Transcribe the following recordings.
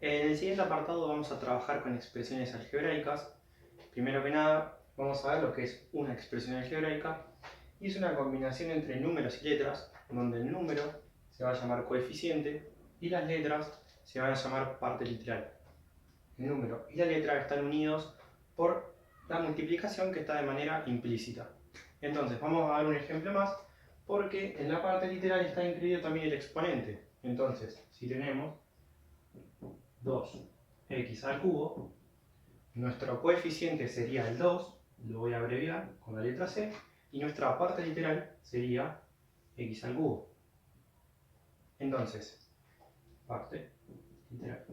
En el siguiente apartado vamos a trabajar con expresiones algebraicas. Primero que nada, vamos a ver lo que es una expresión algebraica. Y es una combinación entre números y letras, donde el número se va a llamar coeficiente y las letras se van a llamar parte literal. El número y la letra están unidos por la multiplicación que está de manera implícita. Entonces, vamos a dar un ejemplo más, porque en la parte literal está incluido también el exponente. Entonces, si tenemos 2x al cubo, nuestro coeficiente sería el 2, lo voy a abreviar con la letra C, y nuestra parte literal sería x al cubo. Entonces, parte literal.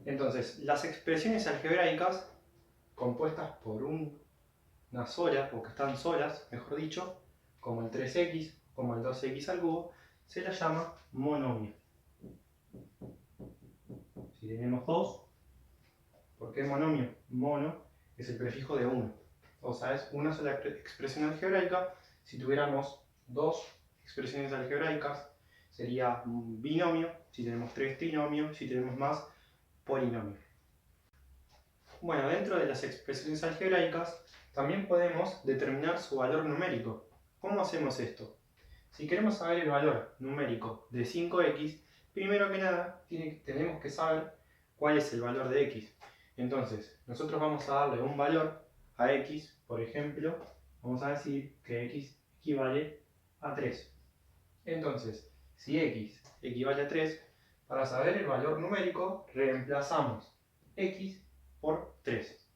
Entonces, las expresiones algebraicas compuestas por una sola, o que están solas, mejor dicho, como el 3x, como el 2x al cubo, se las llama monomio. Si tenemos 2, ¿por qué monomio? Mono es el prefijo de 1. O sea, es una sola expresión algebraica. Si tuviéramos dos expresiones algebraicas, sería un binomio. Si tenemos 3, trinomio. Si tenemos más, polinomio. Bueno, dentro de las expresiones algebraicas, también podemos determinar su valor numérico. ¿Cómo hacemos esto? Si queremos saber el valor numérico de 5x, primero que nada tenemos que saber cuál es el valor de x. Entonces, nosotros vamos a darle un valor a x, por ejemplo, vamos a decir que x equivale a 3. Entonces, si x equivale a 3, para saber el valor numérico, reemplazamos x por 3.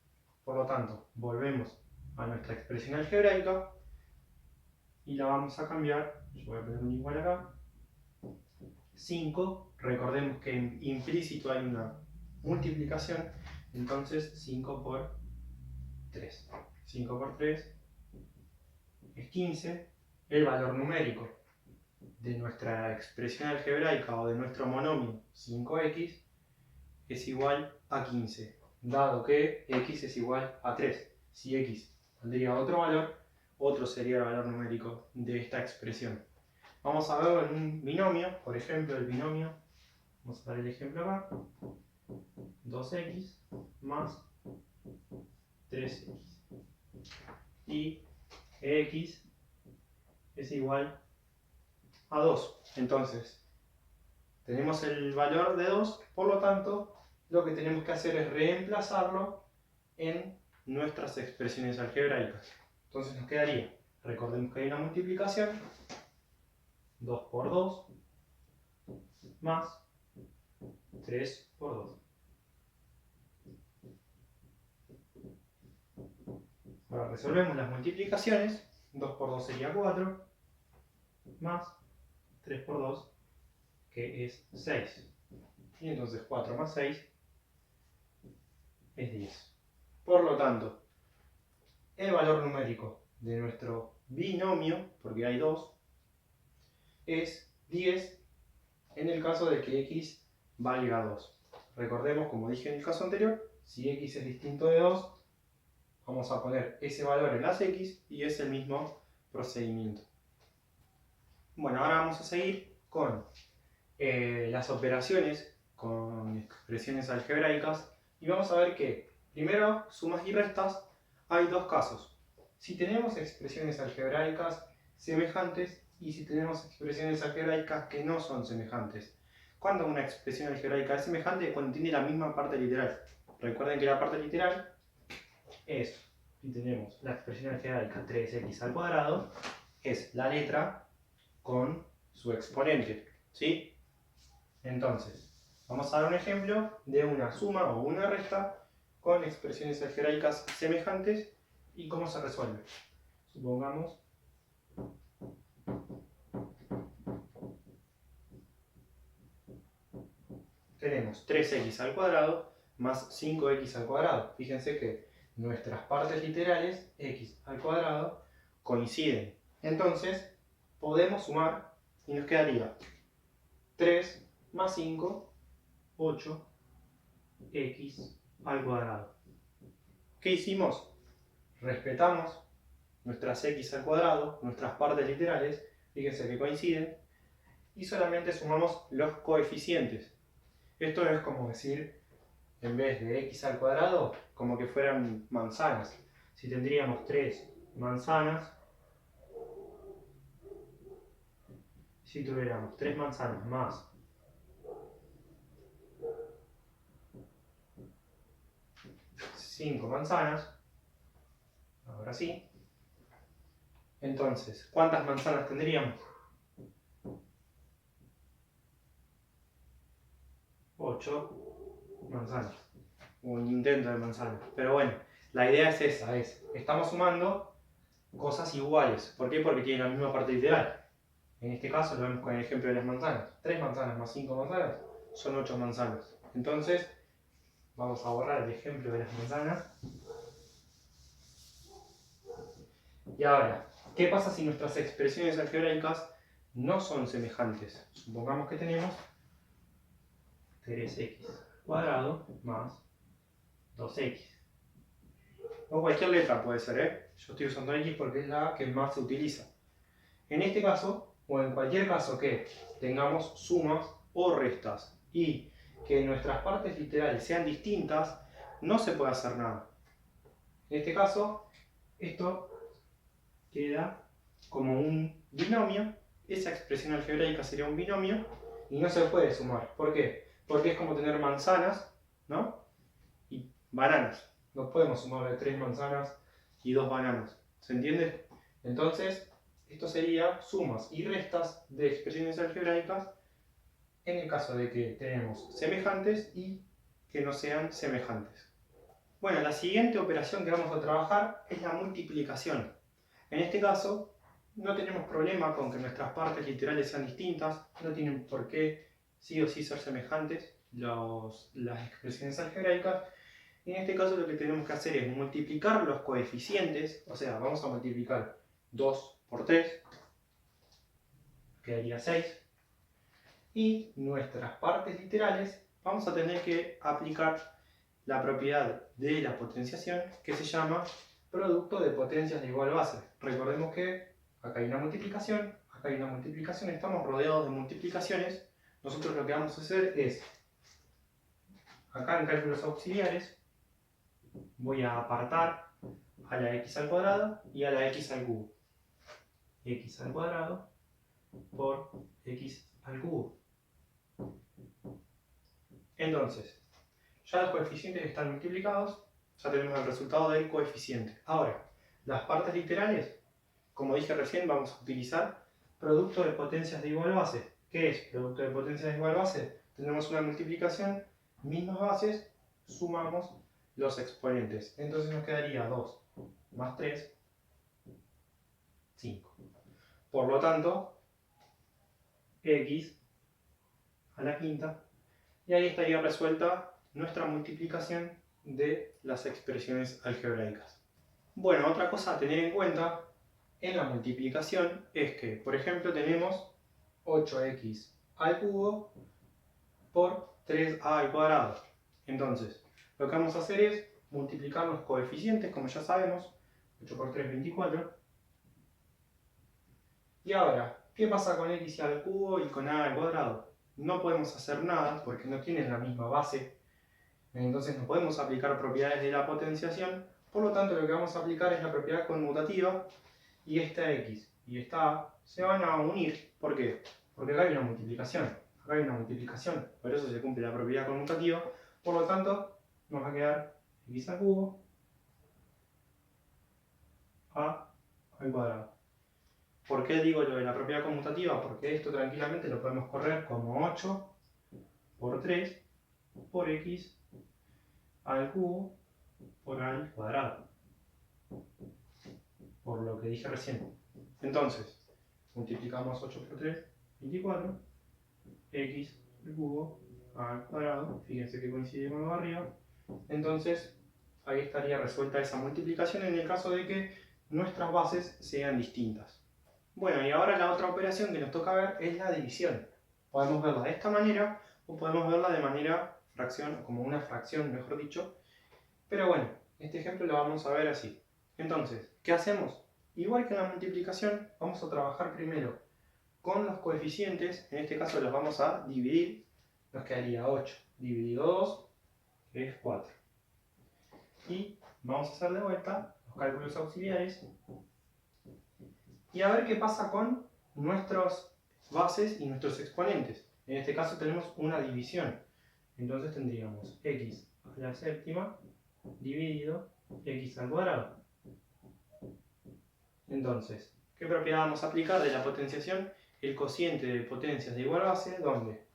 Por lo tanto, volvemos a nuestra expresión algebraica y la vamos a cambiar. Yo voy a poner un igual acá. 5, recordemos que implícito hay una multiplicación, entonces 5 por 3. 5 por 3 es 15. El valor numérico de nuestra expresión algebraica o de nuestro monomio 5x es igual a 15, dado que x es igual a 3. Si x tendría otro valor, otro sería el valor numérico de esta expresión. Vamos a verlo en un binomio, por ejemplo, el binomio, vamos a dar el ejemplo acá, 2x más 3x. Y x es igual a 2. Entonces, tenemos el valor de 2, por lo tanto, lo que tenemos que hacer es reemplazarlo en nuestras expresiones algebraicas. Entonces nos quedaría, recordemos que hay una multiplicación, 2 por 2 más 3 por 2. Ahora resolvemos las multiplicaciones, 2 por 2 sería 4, más 3 por 2, que es 6. Y entonces 4 más 6 es 10. Por lo tanto, el valor numérico de nuestro binomio, porque hay dos, es 10 en el caso de que x valga 2. Recordemos, como dije en el caso anterior, si x es distinto de 2, vamos a poner ese valor en las x y es el mismo procedimiento. Bueno, ahora vamos a seguir con las operaciones con expresiones algebraicas y vamos a ver que primero, sumas y restas, hay dos casos. Si tenemos expresiones algebraicas semejantes y si tenemos expresiones algebraicas que no son semejantes. Cuando una expresión algebraica es semejante, cuando tiene la misma parte literal. Recuerden que la parte literal es, si tenemos la expresión algebraica 3x al cuadrado, es la letra con su exponente, ¿sí? Entonces, vamos a dar un ejemplo de una suma o una resta con expresiones algebraicas semejantes y cómo se resuelve. Supongamos tenemos 3x al cuadrado más 5x al cuadrado. Fíjense que nuestras partes literales, x al cuadrado, coinciden. Entonces, podemos sumar y nos quedaría 3 más 5, 8x al cuadrado. ¿Qué hicimos? Respetamos nuestras x al cuadrado, nuestras partes literales, fíjense que coinciden, y solamente sumamos los coeficientes. Esto es como decir, en vez de x al cuadrado, como que fueran manzanas. Si tendríamos 3 manzanas, si tuviéramos 3 manzanas más 5 manzanas, ahora sí, entonces, ¿cuántas manzanas tendríamos? 8 manzanas, un intento de manzana. Pero bueno, la idea es esa, estamos sumando cosas iguales. ¿Por qué? Porque tienen la misma parte literal. En este caso lo vemos con el ejemplo de las manzanas. 3 manzanas más 5 manzanas son 8 manzanas. Entonces, vamos a borrar el ejemplo de las manzanas. Y ahora, ¿qué pasa si nuestras expresiones algebraicas no son semejantes? Supongamos que tenemos 3x cuadrado más 2x. O cualquier letra puede ser, ¿eh? Yo estoy usando x porque es la que más se utiliza. En este caso, o en cualquier caso que tengamos sumas o restas y que nuestras partes literales sean distintas, no se puede hacer nada. En este caso, esto queda como un binomio. Esa expresión algebraica sería un binomio y no se puede sumar. ¿Por qué? Porque es como tener manzanas, ¿no? Y bananas. No podemos sumarle 3 manzanas y 2 bananas. ¿Se entiende? Entonces, esto sería sumas y restas de expresiones algebraicas en el caso de que tenemos semejantes y que no sean semejantes. Bueno, la siguiente operación que vamos a trabajar es la multiplicación. En este caso, no tenemos problema con que nuestras partes literales sean distintas, no tienen por qué sí o sí ser semejantes las expresiones algebraicas. Y en este caso lo que tenemos que hacer es multiplicar los coeficientes, o sea, vamos a multiplicar 2 por 3, quedaría 6, y nuestras partes literales vamos a tener que aplicar la propiedad de la potenciación que se llama producto de potencias de igual base. Recordemos que acá hay una multiplicación, acá hay una multiplicación, estamos rodeados de multiplicaciones. Nosotros lo que vamos a hacer es, acá en cálculos auxiliares, voy a apartar a la x al cuadrado y a la x al cubo. X al cuadrado por x al cubo. Entonces, ya los coeficientes están multiplicados, ya tenemos el resultado del coeficiente. Ahora, las partes literales, como dije recién, vamos a utilizar producto de potencias de igual base. ¿Qué es producto de potencias de igual base? Tenemos una multiplicación, mismas bases, sumamos los exponentes. Entonces nos quedaría 2 más 3, 5. Por lo tanto, x a la quinta, y ahí estaría resuelta nuestra multiplicación de las expresiones algebraicas. Bueno, otra cosa a tener en cuenta en la multiplicación es que, por ejemplo, tenemos 8x al cubo por 3a al cuadrado. Entonces, lo que vamos a hacer es multiplicar los coeficientes, como ya sabemos, 8 por 3, 24. Y ahora, ¿qué pasa con x al cubo y con a al cuadrado? No podemos hacer nada porque no tienen la misma base. Entonces no podemos aplicar propiedades de la potenciación. Por lo tanto, lo que vamos a aplicar es la propiedad conmutativa. Y esta x y esta a se van a unir. ¿Por qué? Porque acá hay una multiplicación. Acá hay una multiplicación. Por eso se cumple la propiedad conmutativa. Por lo tanto, nos va a quedar x al cubo a al cuadrado. ¿Por qué digo lo de la propiedad conmutativa? Porque esto tranquilamente lo podemos correr como 8 por 3 por x al cubo por a al cuadrado. Por lo que dije recién. Entonces, multiplicamos 8 por 3, 24, x al cubo al cuadrado, fíjense que coincide con lo de arriba. Entonces, ahí estaría resuelta esa multiplicación en el caso de que nuestras bases sean distintas. Bueno, y ahora la otra operación que nos toca ver es la división. Podemos verla de esta manera o podemos verla de manera fracción, como una fracción, mejor dicho. Pero bueno, este ejemplo lo vamos a ver así. Entonces, ¿qué hacemos? Igual que en la multiplicación, vamos a trabajar primero con los coeficientes. En este caso los vamos a dividir nos quedaría 8 dividido 2, que es 4. Y vamos a hacer de vuelta los cálculos auxiliares y a ver qué pasa con nuestras bases y nuestros exponentes. En este caso tenemos una división. Entonces tendríamos x a la séptima dividido x al cuadrado. Entonces, ¿qué propiedad vamos a aplicar de la potenciación? El cociente de potencias de igual base, donde,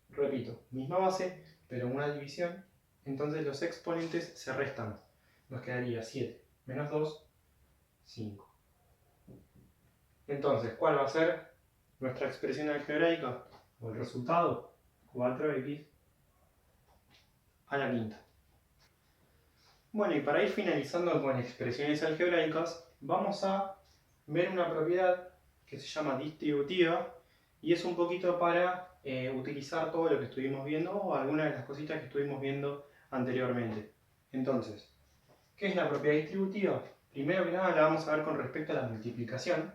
repito, misma base, pero una división, entonces los exponentes se restan. Nos quedaría 7 menos 2, 5. Entonces, ¿cuál va a ser nuestra expresión algebraica? O el resultado, 4x a la quinta. Bueno, y para ir finalizando con expresiones algebraicas, vamos a ver una propiedad que se llama distributiva y es un poquito para utilizar todo lo que estuvimos viendo o algunas de las cositas que estuvimos viendo anteriormente. Entonces, ¿qué es la propiedad distributiva? Primero que nada la vamos a ver con respecto a la multiplicación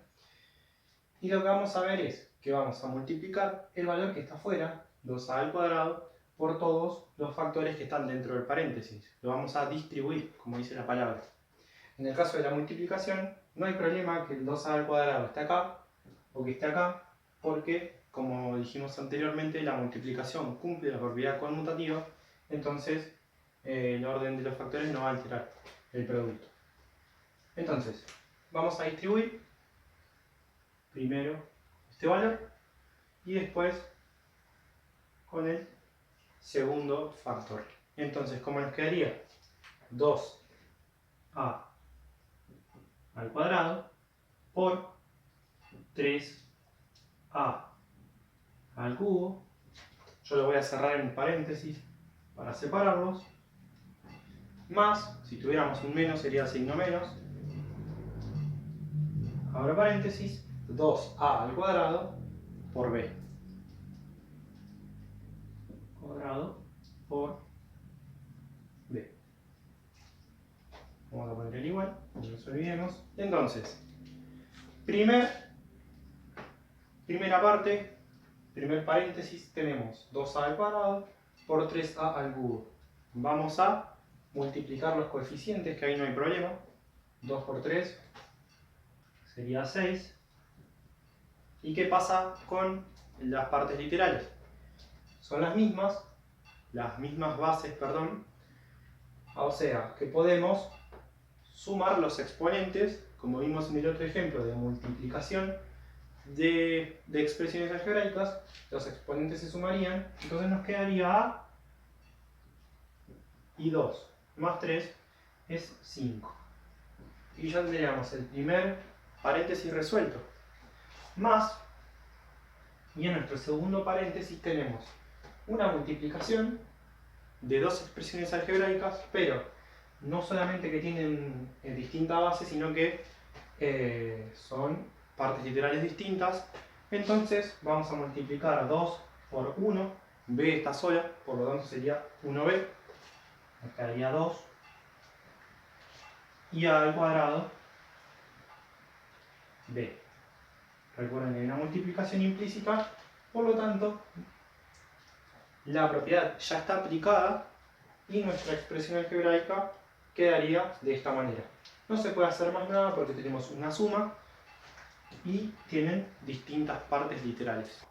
y lo que vamos a ver es que vamos a multiplicar el valor que está afuera, 2a al cuadrado, por todos los factores que están dentro del paréntesis. Lo vamos a distribuir, como dice la palabra. En el caso de la multiplicación, no hay problema que el 2a al cuadrado esté acá o que esté acá, porque, como dijimos anteriormente, la multiplicación cumple la propiedad conmutativa, entonces el orden de los factores no va a alterar el producto. Entonces, vamos a distribuir primero este valor y después con el segundo factor. Entonces, ¿cómo nos quedaría? 2a al cuadrado por 3a al cubo. Yo lo voy a cerrar en paréntesis para separarlos. Más, si tuviéramos un menos sería signo menos. Abro paréntesis, 2a al cuadrado por b. Cuadrado por b. Vamos a poner el igual, no nos olvidemos. Entonces, primera parte, primer paréntesis, tenemos 2a al cuadrado por 3a al cubo. Vamos a multiplicar los coeficientes, que ahí no hay problema. 2 por 3 sería 6. ¿Y qué pasa con las partes literales? Son las mismas bases, perdón. O sea, que podemos sumar los exponentes, como vimos en el otro ejemplo de multiplicación de expresiones algebraicas, los exponentes se sumarían, entonces nos quedaría a y 2 más 3 es 5. Y ya tendríamos el primer paréntesis resuelto. Más, y en nuestro segundo paréntesis tenemos una multiplicación de dos expresiones algebraicas, pero no solamente que tienen distinta base, sino que son partes literales distintas. Entonces vamos a multiplicar 2 por 1, b está sola, por lo tanto sería 1b, nos quedaría 2, y a al cuadrado b. Recuerden que hay una multiplicación implícita, por lo tanto la propiedad ya está aplicada y nuestra expresión algebraica quedaría de esta manera. No se puede hacer más nada porque tenemos una suma y tienen distintas partes literales.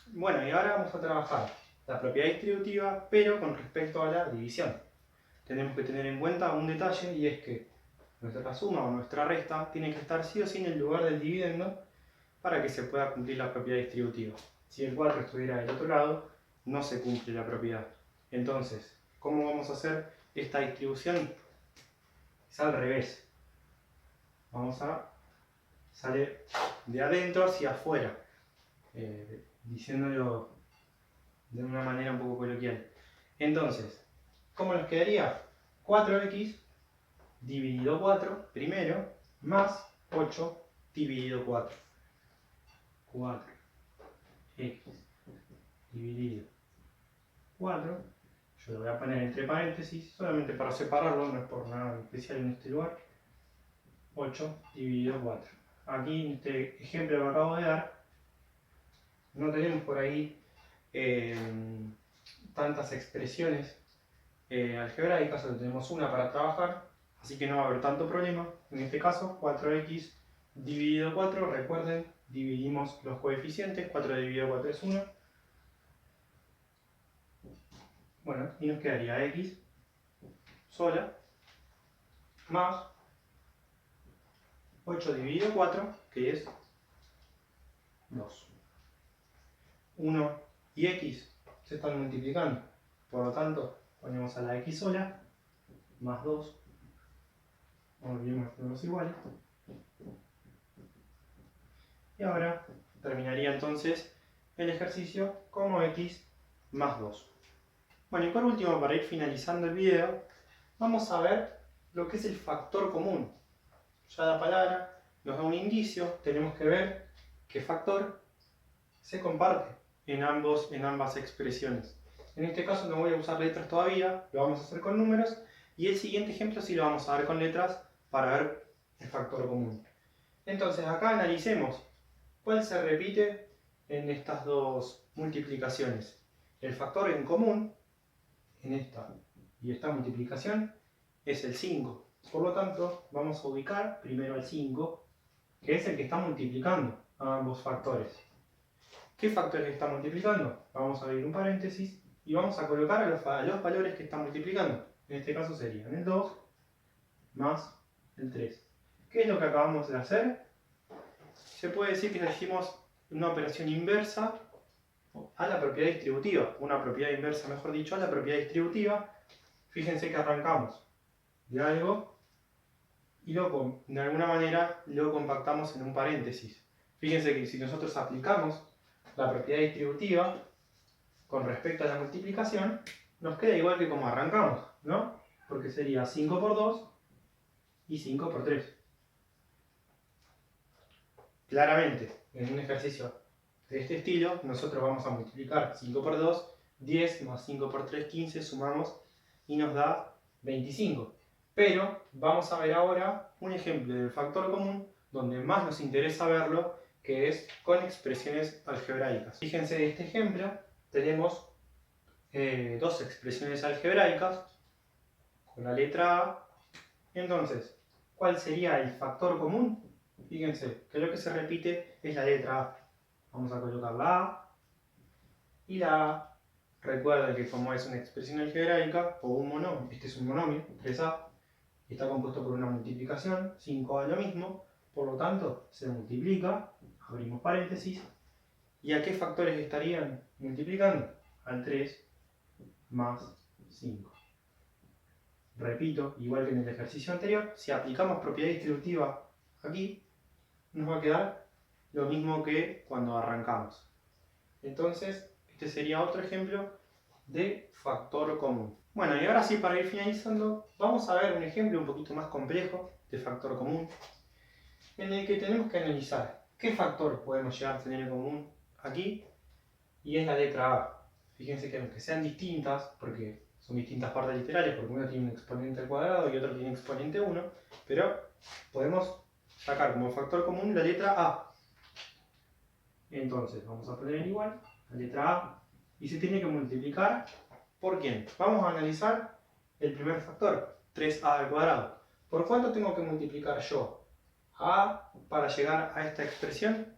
Bueno, y ahora vamos a trabajar la propiedad distributiva, pero con respecto a la división. Tenemos que tener en cuenta un detalle, y es que nuestra suma o nuestra resta tiene que estar sí o sí en el lugar del dividendo para que se pueda cumplir la propiedad distributiva. Si el 4 estuviera del otro lado, no se cumple la propiedad. Entonces, ¿cómo vamos a hacer esta distribución? Es al revés. Vamos a salir de adentro hacia afuera, diciéndolo de una manera un poco coloquial. Entonces, ¿cómo nos quedaría? 4x dividido 4 primero, más 8 dividido 4. 4x dividido 4. Yo lo voy a poner entre paréntesis, solamente para separarlo, no es por nada especial en este lugar. 8 dividido 4. Aquí en este ejemplo que acabo de dar, no tenemos por ahí tantas expresiones algebraicas, solo tenemos una para trabajar, así que no va a haber tanto problema. En este caso, 4x dividido 4, recuerden, dividimos los coeficientes, 4 dividido 4 es 1. Bueno, y nos quedaría x sola más 8 dividido 4, que es 2. 1 y x se están multiplicando, por lo tanto ponemos a la x sola más 2, no olvidemos los iguales, y ahora terminaría entonces el ejercicio como x más 2. Bueno, y por último, para ir finalizando el video, vamos a ver lo que es el factor común. Ya la palabra nos da un indicio, tenemos que ver qué factor se comparte en ambas expresiones. En este caso no voy a usar letras todavía, lo vamos a hacer con números, y el siguiente ejemplo sí lo vamos a ver con letras para ver el factor común. Entonces acá analicemos cuál se repite en estas dos multiplicaciones. El factor en común en esta y esta multiplicación es el 5. Por lo tanto, vamos a ubicar primero al 5, que es el que está multiplicando a ambos factores. ¿Qué factores está multiplicando? Vamos a abrir un paréntesis y vamos a colocar a los valores que está multiplicando. En este caso serían el 2 más el 3. ¿Qué es lo que acabamos de hacer? Se puede decir que le hicimos una operación inversa a la propiedad distributiva. Una propiedad inversa, mejor dicho, a la propiedad distributiva. Fíjense que arrancamos de algo y de alguna manera lo compactamos en un paréntesis. Fíjense que si nosotros aplicamos la propiedad distributiva con respecto a la multiplicación, nos queda igual que como arrancamos, ¿no? Porque sería 5 por 2 y 5 por 3. Claramente, en un ejercicio de este estilo, nosotros vamos a multiplicar 5 por 2, 10 más 5 por 3, 15, sumamos y nos da 25. Pero vamos a ver ahora un ejemplo del factor común donde más nos interesa verlo, que es con expresiones algebraicas. Fíjense en este ejemplo, tenemos dos expresiones algebraicas con la letra A. Entonces, ¿cuál sería el factor común? Fíjense que lo que se repite es la letra A. Vamos a colocar la A y la A. Recuerden que como es una expresión algebraica o un monomio, este es un monomio, 3A, está compuesto por una multiplicación, 5A lo mismo, por lo tanto se multiplica, abrimos paréntesis, ¿y a qué factores estarían multiplicando? Al 3 más 5. Repito, igual que en el ejercicio anterior, si aplicamos propiedad distributiva aquí, nos va a quedar lo mismo que cuando arrancamos. Entonces, este sería otro ejemplo de factor común. Bueno, y ahora sí, para ir finalizando, vamos a ver un ejemplo un poquito más complejo de factor común, en el que tenemos que analizar qué factor podemos llegar a tener en común aquí, y es la letra A. Fíjense que aunque sean distintas, porque son distintas partes literales, porque uno tiene un exponente al cuadrado y otro tiene exponente 1, pero podemos sacar como factor común la letra A. Entonces, vamos a poner en igual la letra A, y se tiene que multiplicar ¿por quién? Vamos a analizar el primer factor, 3A al cuadrado. ¿Por cuánto tengo que multiplicar yo A para llegar a esta expresión?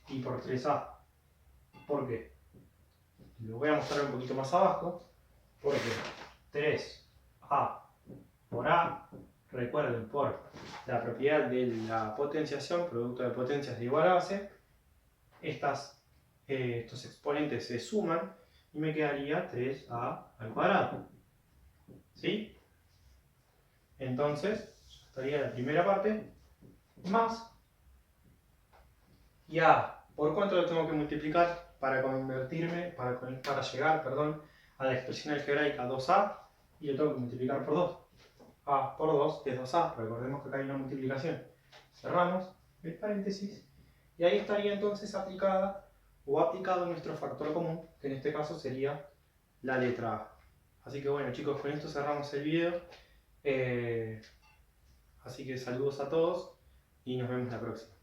Y por 3A. ¿Por qué? Lo voy a mostrar un poquito más abajo, porque 3A por A, recuerden, por la propiedad de la potenciación, producto de potencias de igual a base, estos exponentes se suman y me quedaría 3A al cuadrado. ¿Sí? Entonces, estaría la primera parte más, y A, ¿por cuánto lo tengo que multiplicar para llegar a la expresión algebraica 2A? Y lo tengo que multiplicar por 2. A por 2 es 2A, recordemos que acá hay una multiplicación. Cerramos el paréntesis y ahí estaría entonces aplicada o aplicado nuestro factor común, que en este caso sería la letra A. Así que bueno chicos, con esto cerramos el video. Así que saludos a todos y nos vemos la próxima.